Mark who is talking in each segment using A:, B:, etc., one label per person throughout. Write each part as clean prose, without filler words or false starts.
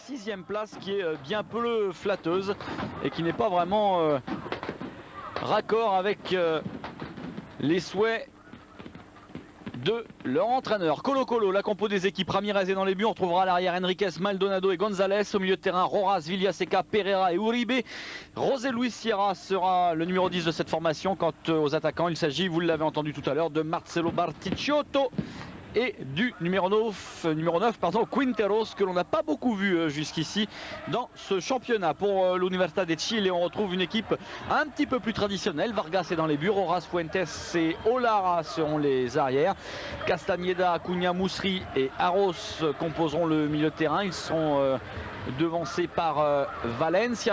A: 6e place qui est bien peu flatteuse et qui n'est pas vraiment raccord avec les souhaits de leur entraîneur. Colo-Colo, la compo des équipes. Ramirez est dans les buts, on retrouvera à l'arrière Enriquez, Maldonado et González. Au milieu de terrain, Roras, Villaseca, Pereira et Uribe. José Luis Sierra sera le numéro 10 de cette formation. Quant aux attaquants, il s'agit, vous l'avez entendu tout à l'heure, de Marcelo Barticciotto et du numéro 9 Quinteros, que l'on n'a pas beaucoup vu jusqu'ici dans ce championnat. Pour l'Universitad de Chile, on retrouve une équipe un petit peu plus traditionnelle. Vargas est dans les buts, Roras, Fuentes et Olara seront les arrières. Castañeda, Acuña, Mousri et Arros composeront le milieu de terrain. Ils seront devancés par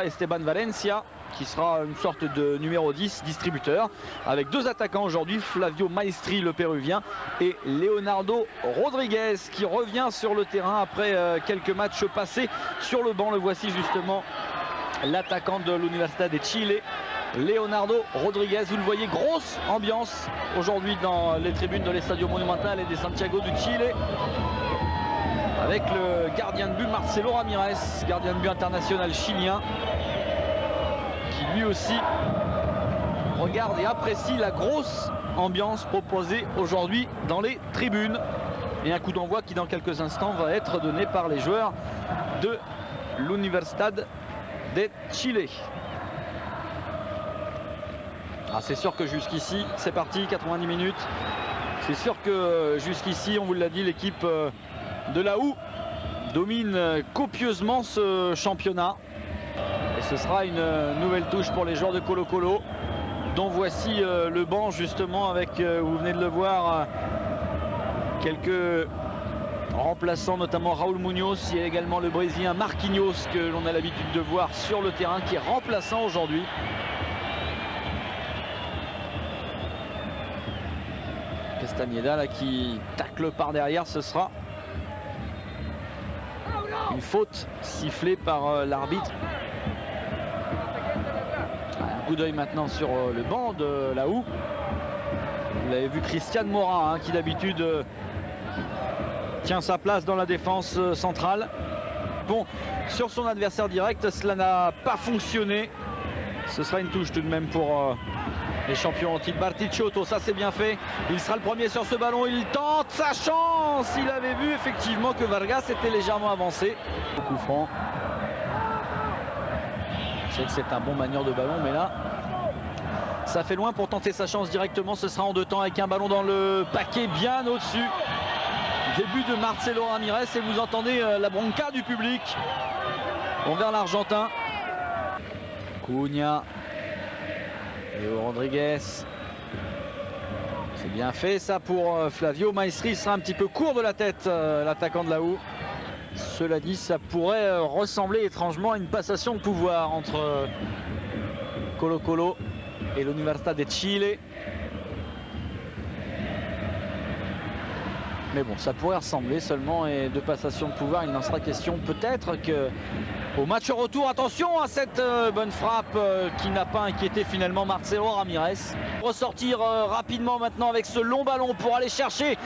A: Esteban Valencia, qui sera une sorte de numéro 10 distributeur, avec deux attaquants aujourd'hui, Flavio Maestri le péruvien et Leonardo Rodriguez qui revient sur le terrain après quelques matchs passés sur le banc. Le voici justement, l'attaquant de l'Universitad de Chile, Leonardo Rodriguez. Vous le voyez, grosse ambiance aujourd'hui dans les tribunes de l'Estadio Monumental et de Santiago du Chile, avec le gardien de but Marcelo Ramirez, gardien de but international chilien, qui lui aussi regarde et apprécie la grosse ambiance proposée aujourd'hui dans les tribunes. Et un coup d'envoi qui dans quelques instants va être donné par les joueurs de l'Universitad de Chile. C'est sûr que jusqu'ici, c'est parti, 90 minutes. C'est sûr que jusqu'ici, on vous l'a dit, l'équipe de la U domine copieusement ce championnat. Et ce sera une nouvelle touche pour les joueurs de Colo-Colo, dont voici le banc justement avec, vous venez de le voir, quelques remplaçants, notamment Raúl Muñoz. Il y a également le Brésilien Marquinhos que l'on a l'habitude de voir sur le terrain, qui est remplaçant aujourd'hui. Castañeda là qui tacle par derrière, ce sera une faute sifflée par l'arbitre. Un coup d'œil maintenant sur le banc de la U. Vous l'avez vu, Christian Morin qui d'habitude tient sa place dans la défense centrale. Bon, sur son adversaire direct, cela n'a pas fonctionné. Ce sera une touche tout de même pour les champions en titre. Barticciotto, ça c'est bien fait. Il sera le premier sur ce ballon. Il tente sa chance. Il avait vu effectivement que Vargas était légèrement avancé. Coup franc. Je sais que c'est un bon manieur de ballon, mais là, ça fait loin pour tenter sa chance directement. Ce sera en deux temps avec un ballon dans le paquet bien au-dessus. Début de Marcelo Ramirez et vous entendez la bronca du public envers l'Argentin. Cunha. Léo Rodriguez. C'est bien fait ça pour Flavio Maestri. Il sera un petit peu court de la tête, l'attaquant de la U. Cela dit, ça pourrait ressembler étrangement à une passation de pouvoir entre Colo-Colo et l'Universitad de Chile. Mais bon, ça pourrait ressembler seulement, et de passation de pouvoir, il n'en sera question. Peut-être que au match retour, attention à cette bonne frappe qui n'a pas inquiété finalement Marcelo Ramirez. Ressortir rapidement maintenant avec ce long ballon pour aller chercher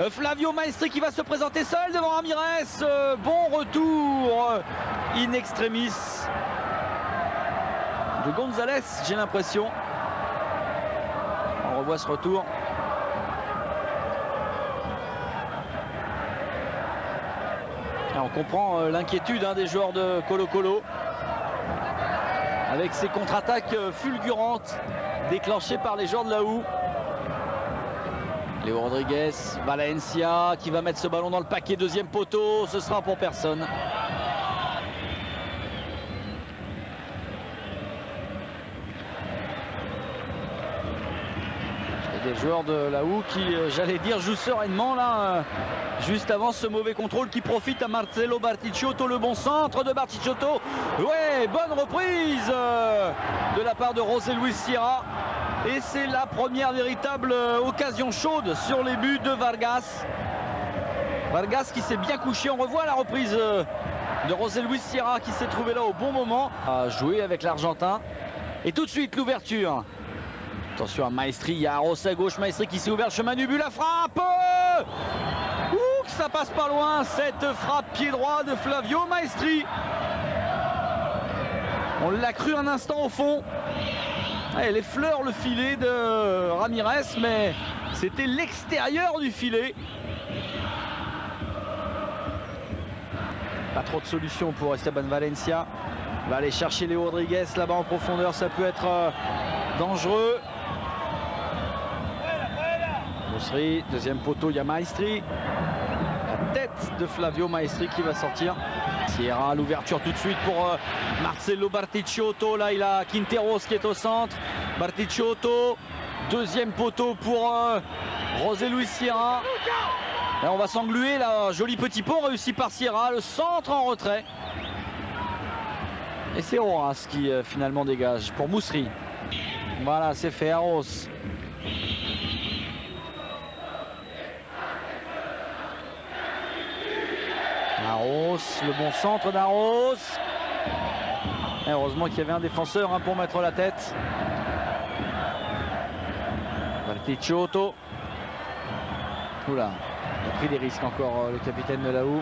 A: Flavio Maestri qui va se présenter seul devant Ramirez. Bon retour in extremis de González, j'ai l'impression. On revoit ce retour. Et on comprend l'inquiétude des joueurs de Colo-Colo avec ces contre-attaques fulgurantes déclenchées par les joueurs de la U. Léo Rodriguez, Valencia qui va mettre ce ballon dans le paquet, deuxième poteau, ce sera pour personne. Des joueurs de la U qui, j'allais dire, jouent sereinement là, juste avant ce mauvais contrôle qui profite à Marcelo Barticciotto. Le bon centre de Barticciotto. Ouais, bonne reprise de la part de José Luis Sierra. Et c'est la première véritable occasion chaude sur les buts de Vargas. Vargas qui s'est bien couché. On revoit la reprise de José Luis Sierra qui s'est trouvé là au bon moment à jouer avec l'Argentin. Et tout de suite l'ouverture. Attention à Maestri, il y a Arros à gauche, Maestri qui s'est ouvert le chemin du but, la frappe ça passe pas loin, cette frappe pied droit de Flavio Maestri. On l'a cru un instant au fond. Elle effleure le filet de Ramirez, mais c'était l'extérieur du filet. Pas trop de solutions pour Esteban Valencia. Il va aller chercher Léo Rodriguez là-bas en profondeur, ça peut être dangereux. Moussery, deuxième poteau, il y a Maestri. La tête de Flavio Maestri qui va sortir. Sierra, l'ouverture tout de suite pour Marcelo Barticciotto. Là, il a Quinteros qui est au centre. Barticciotto, deuxième poteau pour José Luis Sierra. Là, on va s'engluer, là, joli petit pont réussi par Sierra. Le centre en retrait. Et c'est Roras qui finalement dégage pour Moussery. Voilà, c'est fait, Arros. Arros, le bon centre d'Arros. Heureusement qu'il y avait un défenseur pour mettre la tête. Barticciotto. Oula, il a pris des risques encore le capitaine de la Hou.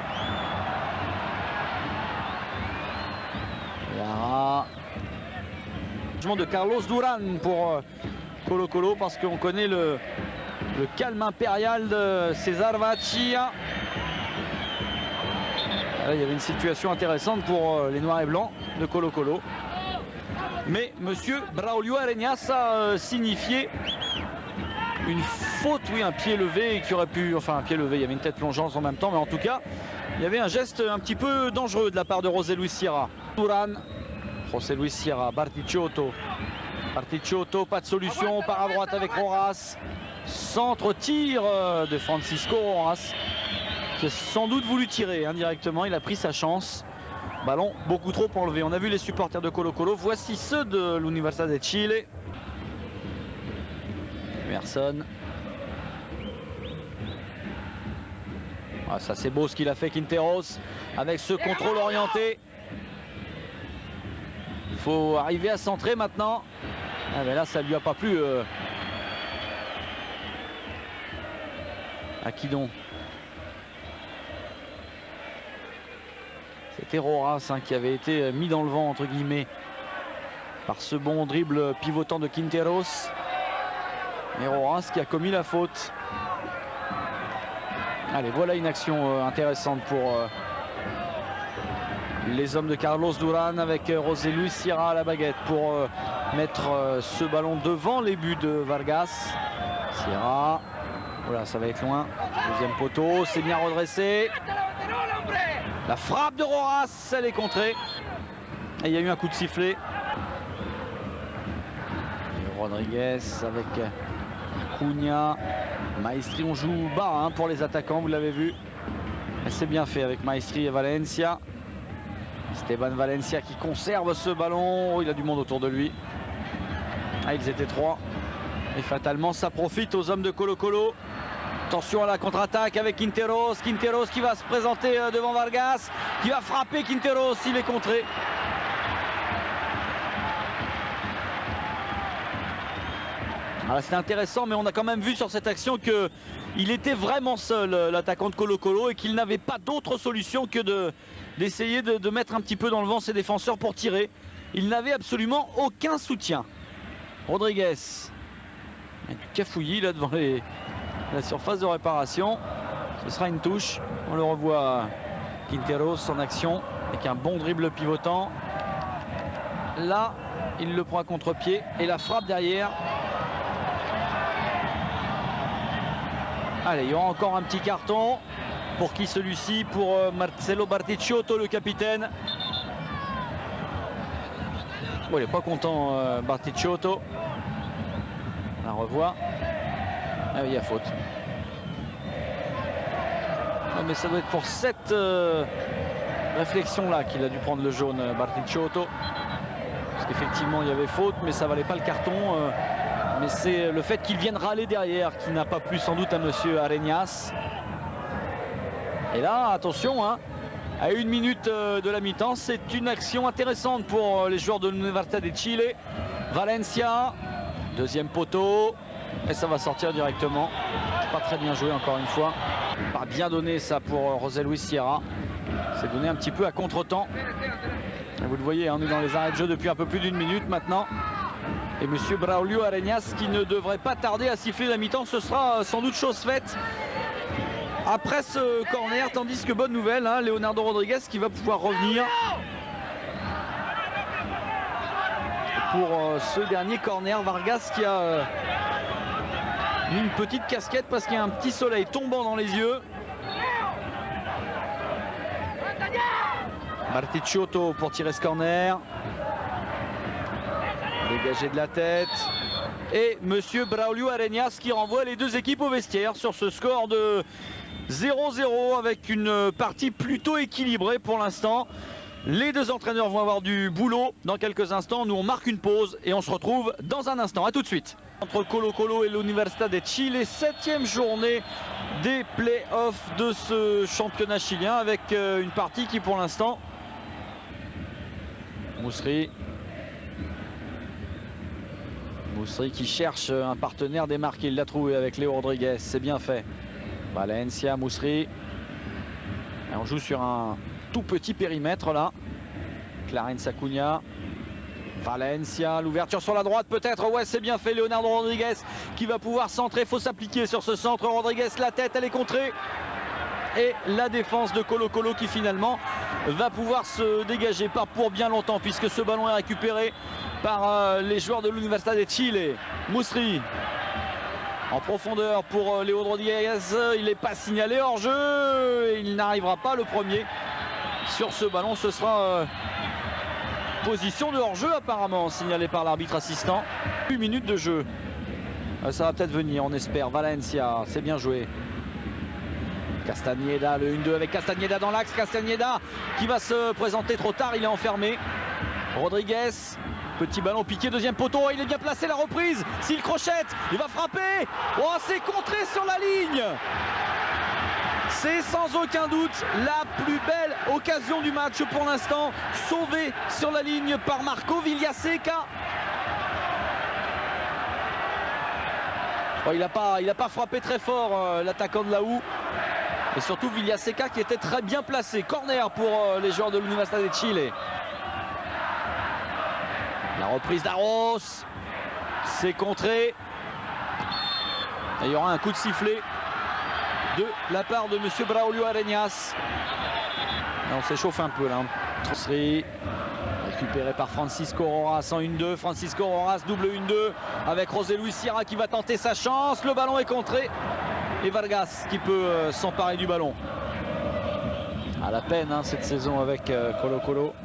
A: Yara. Changement de Carlos Duran pour Colo Colo parce qu'on connaît le calme impérial de César Vacchia. Là, il y avait une situation intéressante pour les Noirs et Blancs de Colo Colo. Mais monsieur Braulio Arenas a signifié une faute, oui, un pied levé qui aurait pu, enfin un pied levé, il y avait une tête plongeante en même temps, mais en tout cas, il y avait un geste un petit peu dangereux de la part de José Luis Sierra. Duran, José Luis Sierra, Barticciotto. Barticciotto, pas de solution, part à droite avec Roras. Centre-tir de Francisco Roras, qui a sans doute voulu tirer indirectement, il a pris sa chance. Ballon beaucoup trop enlevé. On a vu les supporters de Colo Colo, voici ceux de l'Universidad de Chile. Emerson. Ah, ça c'est beau ce qu'il a fait Quinteros avec ce contrôle orienté. Il faut arriver à centrer maintenant. Ah, mais là ça lui a pas plu. À qui donc? C'était Roras qui avait été mis dans le vent entre guillemets par ce bon dribble pivotant de Quinteros. Et Roras qui a commis la faute. Allez, voilà une action intéressante pour les hommes de Carlos Duran avec José Luis Sierra à la baguette pour mettre ce ballon devant les buts de Vargas. Sierra, voilà, ça va être loin. Deuxième poteau, c'est bien redressé. La frappe de Roras, elle est contrée. Et il y a eu un coup de sifflet. Et Rodriguez avec Cunha. Maestri, on joue bas pour les attaquants, vous l'avez vu. C'est bien fait avec Maestri et Valencia. Esteban Valencia qui conserve ce ballon. Oh, il a du monde autour de lui. Ah, ils étaient trois. Et fatalement, ça profite aux hommes de Colo Colo. Attention à la contre-attaque avec Quinteros. Quinteros qui va se présenter devant Vargas. Qui va frapper Quinteros, il est contré. C'est intéressant, mais on a quand même vu sur cette action qu'il était vraiment seul, l'attaquant de Colo Colo, et qu'il n'avait pas d'autre solution que d'essayer de mettre un petit peu dans le vent ses défenseurs pour tirer. Il n'avait absolument aucun soutien. Rodriguez, il y a du cafouillis là devant la surface de réparation. Ce sera une touche. On le revoit Quinteros en action avec un bon dribble pivotant. Là, il le prend à contre-pied et la frappe derrière. Allez, il y aura encore un petit carton. Pour qui celui-ci? Pour Marcelo Barticciotto, le capitaine. Bon, il n'est pas content, Barticciotto. On la revoit. Ah oui, il y a faute. Non, mais ça doit être pour cette réflexion-là qu'il a dû prendre le jaune, Barticciotto. Parce qu'effectivement, il y avait faute, mais ça valait pas le carton. Mais c'est le fait qu'il vienne râler derrière qui n'a pas plu sans doute à monsieur Arenas. Et là, attention, à 1 minute de la mi-temps, c'est une action intéressante pour les joueurs de l'Universidad de Chile. Valencia, deuxième poteau, et ça va sortir directement. pas très bien joué encore une fois. Pas bien donné ça pour José Luis Sierra. C'est donné un petit peu à contre-temps. Vous le voyez, on est dans les arrêts de jeu depuis un peu plus d'une minute maintenant. Et monsieur Braulio Arenas qui ne devrait pas tarder à siffler la mi-temps, ce sera sans doute chose faite après ce corner, tandis que bonne nouvelle, hein, Leonardo Rodriguez qui va pouvoir revenir pour ce dernier corner. Vargas qui a mis une petite casquette parce qu'il y a un petit soleil tombant dans les yeux. Barticciotto pour tirer ce corner. Dégagé de la tête. Et monsieur Braulio Arenas qui renvoie les deux équipes au vestiaire sur ce score de 0-0 avec une partie plutôt équilibrée pour l'instant. Les deux entraîneurs vont avoir du boulot dans quelques instants. Nous on marque une pause et on se retrouve dans un instant. A tout de suite. Entre Colo-Colo et l'Universidad de Chile, 7e journée des playoffs de ce championnat chilien avec une partie qui pour l'instant... Moussery qui cherche un partenaire démarqué, il l'a trouvé avec Léo Rodriguez, c'est bien fait. Valencia, Moussery. Et on joue sur un tout petit périmètre là. Clarence Acuna. Valencia, l'ouverture sur la droite peut-être, ouais c'est bien fait. Leonardo Rodriguez qui va pouvoir centrer, faut s'appliquer sur ce centre. Rodriguez, la tête, elle est contrée. Et la défense de Colo-Colo qui finalement va pouvoir se dégager, pas pour bien longtemps puisque ce ballon est récupéré par les joueurs de l'Universidad de Chile. Moussery en profondeur pour Léo Rodriguez, il n'est pas signalé hors jeu et il n'arrivera pas le premier sur ce ballon. Ce sera position de hors jeu apparemment signalée par l'arbitre assistant. 8 minutes de jeu, ça va peut-être venir, on espère. Valencia, c'est bien joué. Castañeda, le 1-2 avec Castañeda dans l'axe. Castañeda qui va se présenter trop tard, il est enfermé. Rodriguez, petit ballon piqué, deuxième poteau, il est bien placé, la reprise. S'il crochette, il va frapper. Oh, c'est contré sur la ligne. C'est sans aucun doute la plus belle occasion du match pour l'instant. Sauvé sur la ligne par Marco Villaseca. Oh, il n'a pas frappé très fort l'attaquant de la Houe. Et surtout Villaseca qui était très bien placé. Corner pour les joueurs de l'Universidad de Chile. La reprise d'Arros. C'est contré. Et il y aura un coup de sifflet de la part de monsieur Braulio Arenas. Et on s'échauffe un peu là. Transfert récupéré par Francisco Rojas en 1-2. Francisco Rojas double 1-2 avec José Luis Sierra qui va tenter sa chance. Le ballon est contré. Et Vargas qui peut s'emparer du ballon. À la peine hein, cette saison avec Colo-Colo.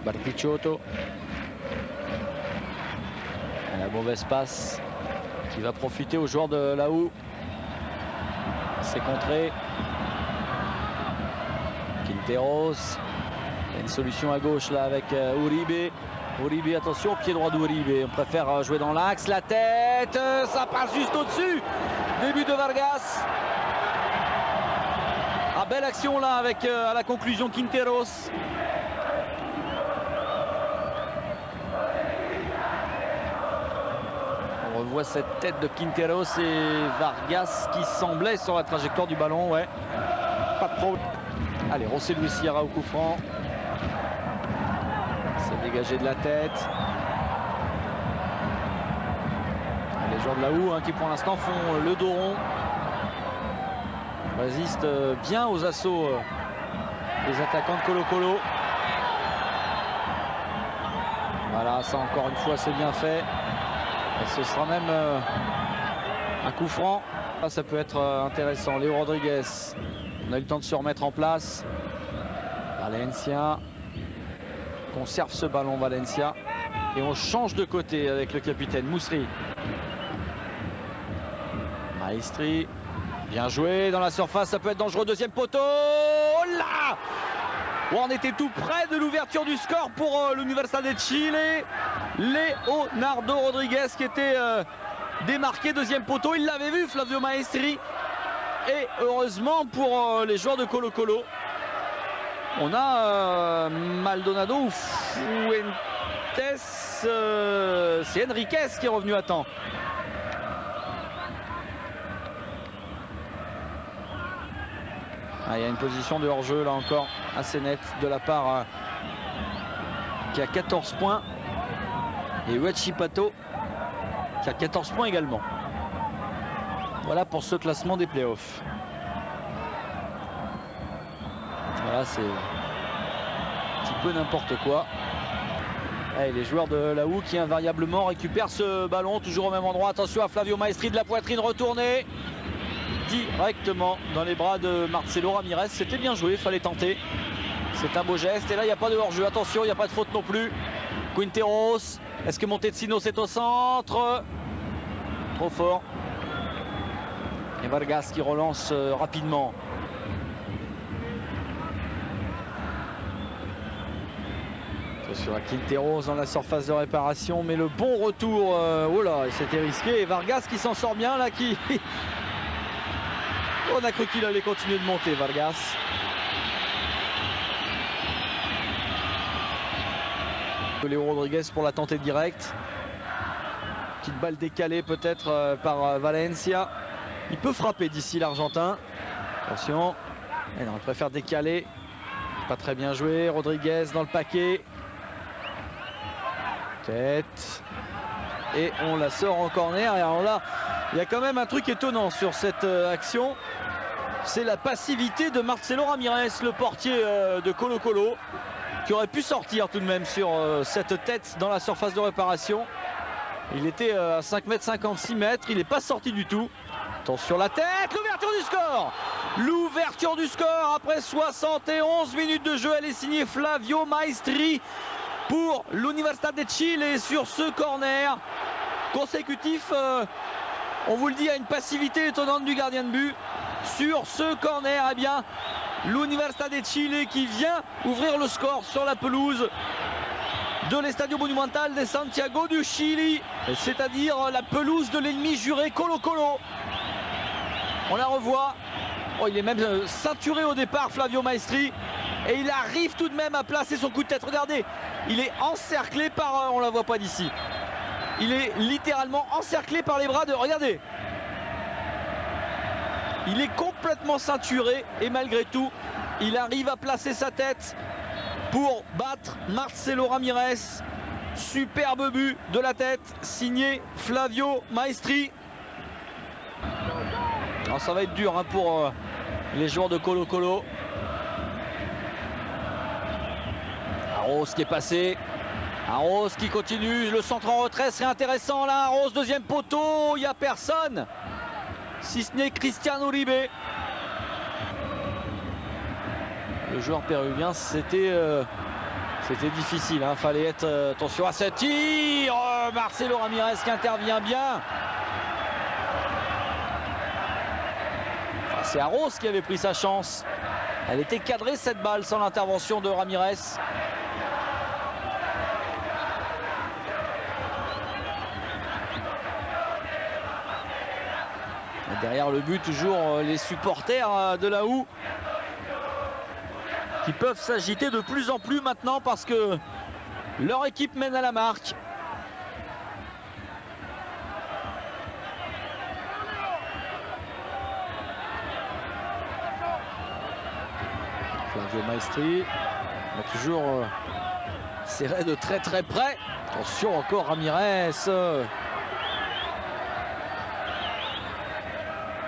A: Barticciotto. La mauvaise passe qui va profiter aux joueurs de la Houe. C'est contré. Quinteros. Il y a une solution à gauche là avec Uribe. Uribe, attention, pied droit d'Uribe. On préfère jouer dans l'axe. La tête, ça passe juste au-dessus. Début de Vargas. Ah, belle action là avec à la conclusion Quinteros. On revoit cette tête de Quinteros et Vargas qui semblait sur la trajectoire du ballon. Ouais, pas de problème. Allez, José Luis Sierra au coup franc. C'est dégagé de la tête. Les joueurs de la Houe hein, qui pour l'instant font le dos rond. Résistent bien aux assauts des attaquants de Colo-Colo. Voilà, ça encore une fois c'est bien fait. Et ce sera même un coup franc. Ça peut être intéressant. Léo Rodriguez, on a eu le temps de se remettre en place. Valencia conserve ce ballon, Valencia. Et on change de côté avec le capitaine Moussery. Maestri, bien joué dans la surface, ça peut être dangereux. Deuxième poteau, oh là! On était tout près de l'ouverture du score pour l'Universidad de Chile. Leonardo Rodriguez qui était démarqué, deuxième poteau, il l'avait vu Flavio Maestri. Et heureusement pour les joueurs de Colo-Colo, on a Maldonado ou Fuentes, c'est Enriquez qui est revenu à temps. Ah, il y a une position de hors-jeu là encore assez nette de la part qui a 14 points. Et Huachipato qui a 14 points également. Voilà pour ce classement des playoffs. Voilà, c'est un petit peu n'importe quoi. Allez, les joueurs de la Hou qui invariablement récupèrent ce ballon toujours au même endroit. Attention à Flavio Maestri, de la poitrine retournée directement dans les bras de Marcelo Ramirez. C'était bien joué, il fallait tenter. C'est un beau geste et là il n'y a pas de hors-jeu. Attention, il n'y a pas de faute non plus. Quinteros, est-ce que Montesino c'est au centre? Trop fort. Et Vargas qui relance rapidement. Attention à Quinteros dans la surface de réparation, mais le bon retour, oh là, c'était risqué. Et Vargas qui s'en sort bien là, qui... On a cru qu'il allait continuer de monter, Vargas. Léo Rodriguez pour la tenter directe. Petite balle décalée peut-être par Valencia. Il peut frapper d'ici l'Argentin. Attention. Et non, il préfère décaler. Pas très bien joué. Rodriguez dans le paquet. Tête. Et on la sort en corner. Et alors là, il y a quand même un truc étonnant sur cette action. C'est la passivité de Marcelo Ramirez, le portier de Colo-Colo, qui aurait pu sortir tout de même sur cette tête dans la surface de réparation. Il était à 5,56 m, il n'est pas sorti du tout. Attention la tête, l'ouverture du score. L'ouverture du score après 71 minutes de jeu, elle est signée Flavio Maestri pour l'Universidad de Chile sur ce corner consécutif. On vous le dit, à une passivité étonnante du gardien de but. Sur ce corner, eh bien, l'Universidad de Chile qui vient ouvrir le score sur la pelouse de l'Estadio Monumental de Santiago du Chili, c'est-à-dire la pelouse de l'ennemi juré Colo-Colo. On la revoit. Oh, il est même ceinturé au départ, Flavio Maestri, et il arrive tout de même à placer son coup de tête. Regardez, il est encerclé par... on la voit pas d'ici. Il est littéralement encerclé par les bras de... Regardez. Il est complètement ceinturé et malgré tout, il arrive à placer sa tête pour battre Marcelo Ramirez. Superbe but de la tête, signé Flavio Maestri. Alors ça va être dur hein, pour les joueurs de Colo-Colo. Arros qui est passé. Arros qui continue, le centre en retrait serait intéressant là. Arros, deuxième poteau, il n'y a personne. Si ce n'est Cristiano Uribe. Le joueur péruvien, c'était difficile. Hein. Fallait être attention à ce tir. Marcelo Ramirez qui intervient bien. C'est Arros qui avait pris sa chance. Elle était cadrée cette balle sans l'intervention de Ramirez. Derrière le but, toujours les supporters de la Hou qui peuvent s'agiter de plus en plus maintenant parce que leur équipe mène à la marque. Flavio Maestri a toujours serré de très très près. Attention encore Ramirez.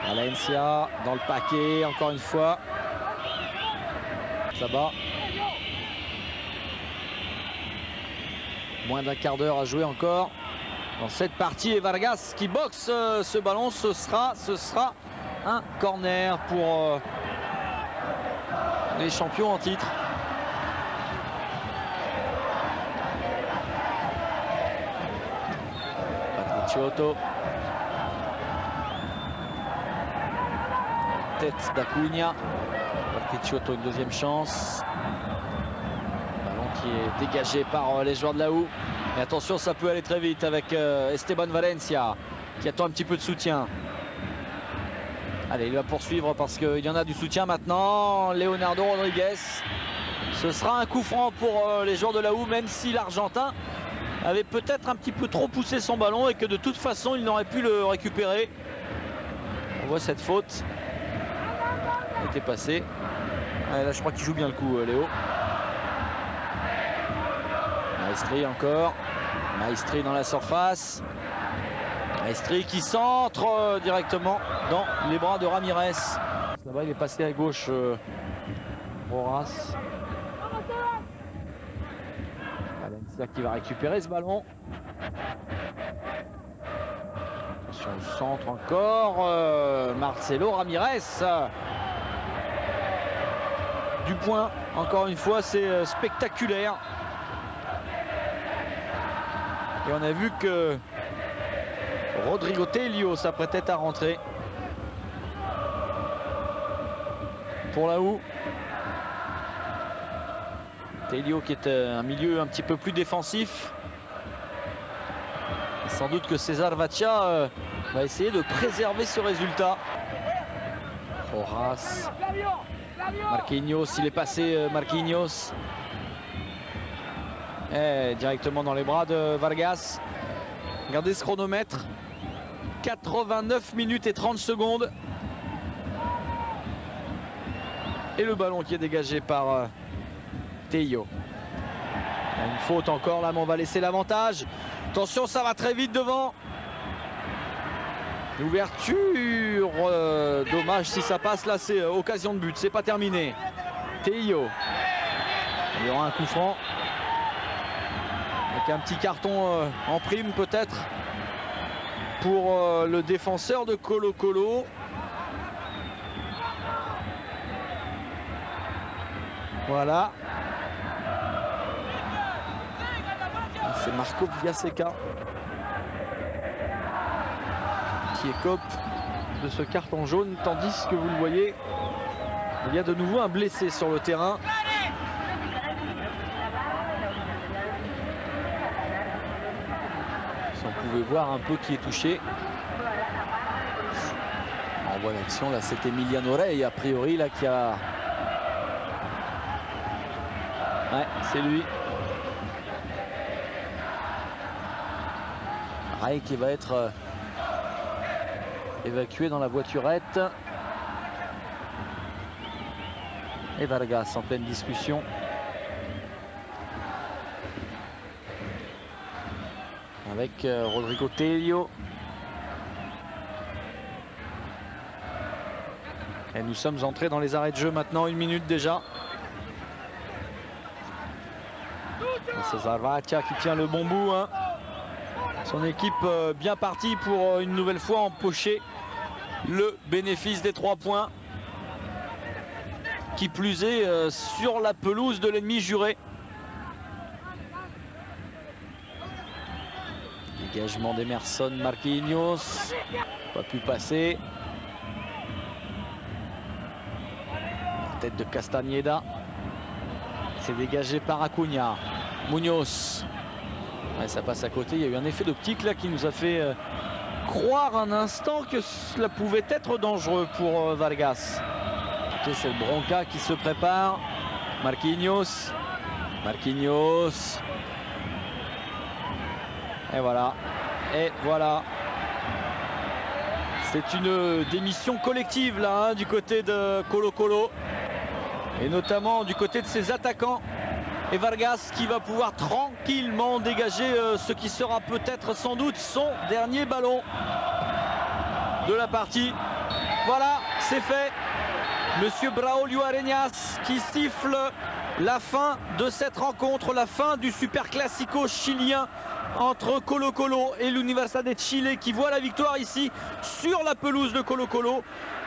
A: Valencia dans le paquet, encore une fois. Ça bat. Moins d'un quart d'heure à jouer encore dans cette partie. Et Vargas qui boxe ce ballon. Ce sera un corner pour les champions en titre. Patriciotto. Tête d'Acuna. Patriciotto, une deuxième chance. Ballon qui est dégagé par les joueurs de la Hou. Mais attention, ça peut aller très vite avec Esteban Valencia qui attend un petit peu de soutien. Allez, il va poursuivre parce qu'il y en a du soutien maintenant. Leonardo Rodriguez. Ce sera un coup franc pour les joueurs de la Hou, même si l'Argentin avait peut-être un petit peu trop poussé son ballon et que de toute façon, il n'aurait pu le récupérer. On voit cette faute. était passé. Là je crois qu'il joue bien le coup, Léo. Maestri encore. Maestri dans la surface. Maestri qui centre directement dans les bras de Ramirez. Là-bas il est passé à gauche. Roras. Valencia qui va récupérer ce ballon. Attention au centre encore. Marcelo Ramirez. Du point, encore une fois, c'est spectaculaire. Et on a vu que Rodrigo Telio s'apprêtait à rentrer. Pour la Houe. Telio qui est un milieu un petit peu plus défensif. Et sans doute que César Vaccia va essayer de préserver ce résultat. Rojas. Marquinhos, il est passé, Marquinhos. Et directement dans les bras de Vargas. Regardez ce chronomètre. 89 minutes et 30 secondes. Et le ballon qui est dégagé par Telio. Il y a une faute encore là, mais on va laisser l'avantage. Attention, ça va très vite devant. L'ouverture, dommage si ça passe là, c'est occasion de but, c'est pas terminé. Telio, il y aura un coup franc avec un petit carton en prime peut-être pour le défenseur de Colo-Colo. Voilà. C'est Marco Villaseca qui écope de ce carton jaune, tandis que vous le voyez, il y a de nouveau un blessé sur le terrain. Si on pouvait voir un peu qui est touché. En voie d'action, là c'est Emiliano Rey a priori là qui a... Ouais, c'est lui. Rey qui va être évacué dans la voiturette. Et Vargas en pleine discussion. Avec Rodrigo Telio. Et nous sommes entrés dans les arrêts de jeu maintenant, 1 minute déjà. César Vaccia qui tient le bon bout. Hein. Son équipe bien partie pour une nouvelle fois empocher le bénéfice des 3 points. Qui plus est sur la pelouse de l'ennemi juré. Dégagement d'Emerson Marquinhos. Pas pu passer. La tête de Castañeda. C'est dégagé par Acuna. Munoz. Ouais, ça passe à côté. Il y a eu un effet d'optique là qui nous a fait croire un instant que cela pouvait être dangereux pour Vargas. C'est le Bronca qui se prépare. Marquinhos. Marquinhos. Et voilà. Et voilà. C'est une démission collective là hein, du côté de Colo-Colo. Et notamment du côté de ses attaquants. Et Vargas qui va pouvoir tranquillement dégager ce qui sera peut-être sans doute son dernier ballon de la partie. Voilà, c'est fait. Monsieur Braulio Arenas qui siffle la fin de cette rencontre, la fin du Super Classico chilien entre Colo-Colo et l'Universidad de Chile qui voit la victoire ici sur la pelouse de Colo-Colo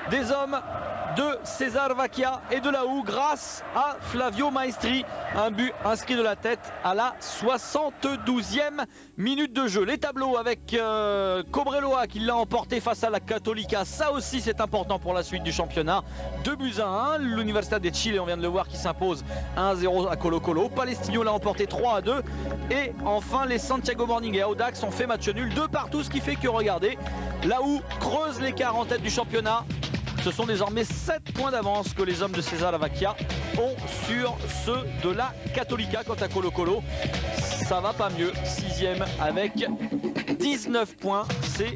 A: des hommes de César Vaccia et de la Houe grâce à Flavio Maestri. Un but inscrit de la tête à la 72e minute de jeu. Les tableaux avec Cobreloa qui l'a emporté face à la Católica. Ça aussi c'est important pour la suite du championnat. 2-1. L'Universidad de Chile, on vient de le voir, qui s'impose 1-0 à Colo-Colo. Palestino l'a emporté 3-2. Et enfin les Santiago Morning et Audax ont fait match nul 2-2, ce qui fait que regardez, la Houe creuse l'écart en tête du championnat. Ce sont désormais 7 points d'avance que les hommes de César Vaccia ont sur ceux de la Católica. Quant à Colo-Colo, ça va pas mieux. 6e avec 19 points. C'est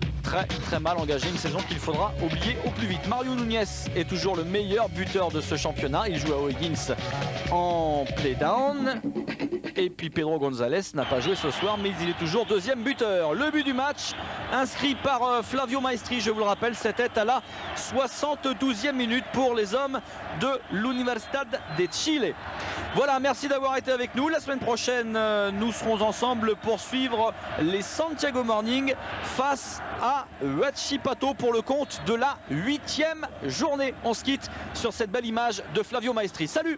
A: très mal engagé, une saison qu'il faudra oublier au plus vite. Mario Núñez est toujours le meilleur buteur de ce championnat, il joue à O'Higgins en play-down. Et puis Pedro González n'a pas joué ce soir, mais il est toujours deuxième buteur. Le but du match, inscrit par Flavio Maestri, je vous le rappelle, c'était à la 72e minute pour les hommes de l'Universidad de Chile. Voilà, merci d'avoir été avec nous. La semaine prochaine, nous serons ensemble pour suivre les Santiago Morning face à Huachipato pour le compte de la 8e journée. On se quitte sur cette belle image de Flavio Maestri. Salut!